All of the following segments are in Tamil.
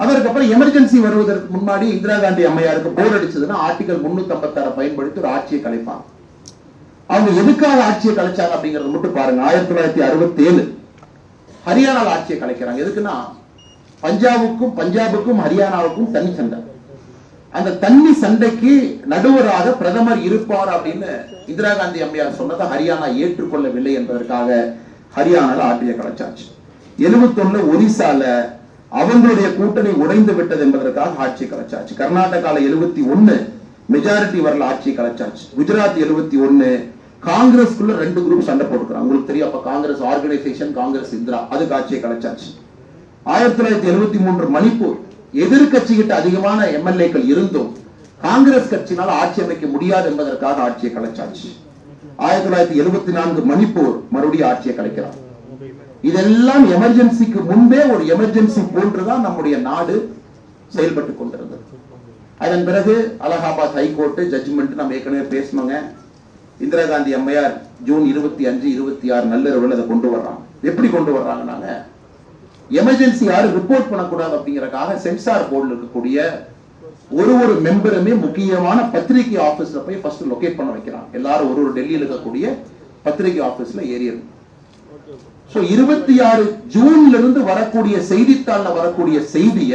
அதற்கப்புறம் எமர்ஜென்சி வருவதற்கு முன்னாடி இந்திரா காந்தி அம்மையாருக்கு போர் அடிச்சதுன்னா ஆர்டிகல் 356 பயன்படுத்தி ஒரு ஆட்சியை கலைப்பாங்க. அவங்க எதுக்காக ஆட்சியை கலைச்சாங்க அப்படிங்கறது மட்டும் பாருங்க. 1967 ஹரியானாவில் ஆட்சியை கலைக்கிறாங்க. எதுக்குன்னா பஞ்சாபுக்கும் ஹரியானாவுக்கும் தனி சண்டை. அந்த தண்ணி சண்டைக்கு நடுவராக பிரதமர் இருப்பார் அப்படின்னு இந்திரா காந்தி அம்மையார் சொன்னதை ஹரியானா ஏற்றுக்கொள்ளவில்லை என்பதற்காக ஹரியானால ஆட்சியை கலைச்சாச்சு. 71 ஒரிசால அவங்களுடைய கூட்டணி உடைந்து விட்டது என்பதற்காக ஆட்சி கலைச்சாச்சு. கர்நாடகால 71 மெஜாரிட்டி வரல, ஆட்சி கலைச்சாச்சு. குஜராத் 71 காங்கிரஸ்க்குள்ள 2 குரூப் சண்டை போட்டுக்கிறாங்க. உங்களுக்கு தெரியும், அப்ப காங்கிரஸ் ஆர்கனைசேஷன், காங்கிரஸ் இந்திரா, அதுக்கு ஆட்சியை கலைச்சாச்சு. 1973 மணிப்பூர் எதிர்கட்சி கிட்ட அதிகமான எம்எல்ஏக்கள் இருந்தும் காங்கிரஸ் கட்சியினால் ஆட்சி அமைக்க முடியாது என்பதற்காக ஆட்சியை கலைச்சாச்சு. 1974 மணிப்பூர் மறுபடியும் ஆட்சியை கலைக்கிறார். இதெல்லாம் எமர்ஜென்சிக்கு முன்பே ஒரு எமர்ஜென்சி போன்றுதான் நம்முடைய நாடு செயல்பட்டுக் கொண்டிருந்தது. அதன் பிறகு அலகாபாத் ஹைகோர்ட் ஜட்ஜ்மெண்ட் நம்ம ஏற்கனவே பேசணுங்க. இந்திரா காந்தி அம்மையார் ஜூன் 25, 26 நள்ளிரவுல அதை கொண்டு வர்றாங்க. எப்படி கொண்டு வர்றாங்கன்னாங்க, எமர்ஜென்சி யாரும் ரிப்போர்ட் பண்ணக்கூடாது அப்படிங்கறதுக்காக சென்சார் போர்டில் இருக்கக்கூடிய ஒரு மெம்பருமே முக்கியமான பத்திரிகை ஆபீஸ்ல போய் ஃபர்ஸ்ட் லொகேட் பண்ண வைக்கிறாங்க. எல்லாரும் ஒரு டெல்லியில் இருக்கக்கூடிய பத்திரிகை ஆபீஸ்ல ஏறியது. 26 ஜூன்ல இருந்து வரக்கூடிய செய்தித்தாள்ல வரக்கூடிய செய்திய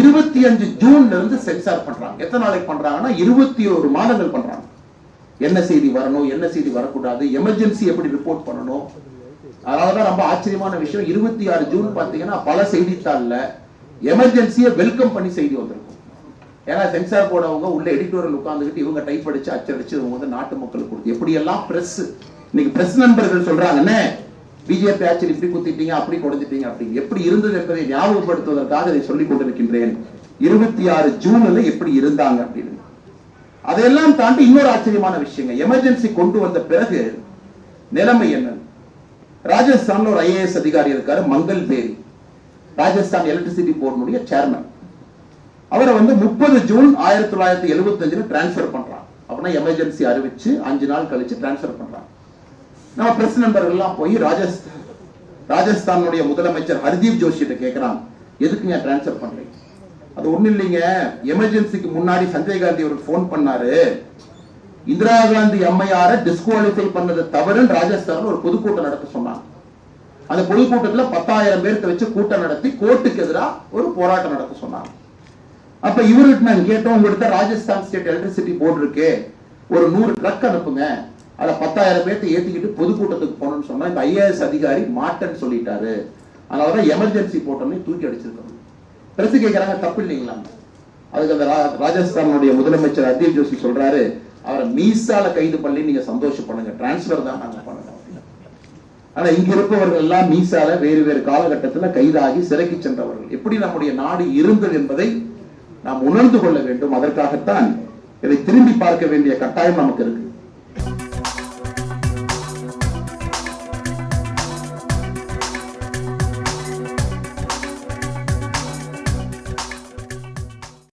25 ஜூன்ல இருந்து சென்சார் பண்றாங்க. எத்தனை நாளைக்கு பண்றாங்கன்னா 21 மாதங்கள் பண்றாங்க. என்ன செய்தி வரணும், என்ன செய்தி வரக்கூடாது, எமர்ஜென்சி எப்படி ரிப்போர்ட் பண்ணணும். அதனாலதான் ரொம்ப ஆச்சரியமான விஷயம், 26 ஜூன் பாத்தீங்கன்னா பல செய்தித்தாள்ல எமர்ஜென்சியை வெல்கம் பண்ணி செய்தி வந்திருக்கும். ஏன்னா சென்சார் போர்டவங்க உள்ள எடிட்டோரியல் உட்கார்ந்துகிட்டு இவங்க டைப் அடிச்சு அச்சடிச்சு இவங்க வந்து நாட்டு மக்களுக்கு கொடுத்து எப்படி எல்லாம் பிரஸ், இன்னைக்கு பிரஸ் நண்பர்கள் சொல்றாங்கன்னு பிஜேபி ஆட்சியில் இப்படி குத்திட்டீங்க, அப்படி கொடுத்துட்டீங்க, அப்படி எப்படி இருந்தது என்பதை ஞாபகப்படுத்துவதற்காக இதை சொல்லிக் கொண்டிருக்கின்றேன். 26 ஜூன்ல எப்படி இருந்தாங்க அப்படின்னு. அதையெல்லாம் தாண்டி இன்னொரு ஆச்சரியமான விஷயங்க, எமர்ஜென்சி கொண்டு வந்த பிறகு நிலைமை என்ன. ராஜஸ்தான்ல ஒரு ஐஏஎஸ் அதிகாரி இருக்காரு, மங்கள் பேரி, ராஜஸ்தான் எலக்ட்ரிசிட்டி போர்டுடைய சேர்மன். அவரை வந்து 30 ஜூன் 1975 டிரான்ஸ்பர் பண்றாங்க. அப்படின்னா எமர்ஜென்சி அறிவிச்சு 5 நாள் கழிச்சு டிரான்ஸ்பர் பண்றாங்க. நம்ம பிரஸ் நண்பர்கள் எல்லாம் போய் ராஜஸ்தானுடைய முதலமைச்சர் ஹர்தீப் ஜோஷி கேட்கிறாங்க, எதுக்குங்க டிரான்ஸ்பர் பண்றீங்க? அது ஒண்ணு இல்லைங்க, எமர்ஜென்சிக்கு முன்னாடி சஞ்சய் காந்தி அவருக்கு போன் பண்ணாரு, இந்திரா காந்தி அம்மையார டிஸ்குவாலிஃபை பண்ணது தவறுன்னு ராஜஸ்தான் ஒரு பொதுக்கூட்டம் நடத்த சொன்னாங்க. அந்த பொதுக்கூட்டத்தில் 10,000 பேருக்கு வச்சு கூட்டம் நடத்தி கோர்ட்டுக்கு எதிராக ஒரு போராட்டம் நடத்த சொன்னாங்க. அப்ப இவருக்கு நாங்க கேட்டோம், உங்கள்கிட்ட ராஜஸ்தான் ஸ்டேட் எலக்ட்ரிசிட்டி போர்டு இருக்கு, ஒரு 100 ட்ரக் அனுப்புங்க, அத 10,000 பேர்த்தை ஏத்திக்கிட்டு பொதுக்கூட்டத்துக்கு போகணும்னு சொன்னா இந்த ஐஏஎஸ் அதிகாரி மாட்டேன்னு சொல்லிட்டாரு. அதனாலதான் எமர்ஜென்சி போட்டோன்னு தூக்கி அடிச்சிருக்காங்க. பிரஸ் கேட்கறாங்க, தப்பு இல்லைங்களா? அதுக்கு அந்த ராஜஸ்தானுடைய முதலமைச்சர் ஹர்தீப் ஜோஷி சொல்றாரு, அவரை மீசால கைது பண்ணி நீங்க சந்தோஷப்படுங்க, டிரான்ஸ்பர் தான் நாங்க பண்ணணும். ஆனா இங்க இருப்பவர்கள் எல்லாம் மீசால வேறு வேறு காலகட்டத்தில் கைதாகி சிறைக்கு சென்றவர்கள். எப்படி நம்முடைய நாடு இருந்தது என்பதை நாம் உணர்ந்து கொள்ள வேண்டும். அதற்காகத்தான் இதை திரும்பி பார்க்க வேண்டிய கட்டாயம் நமக்கு இருக்கு.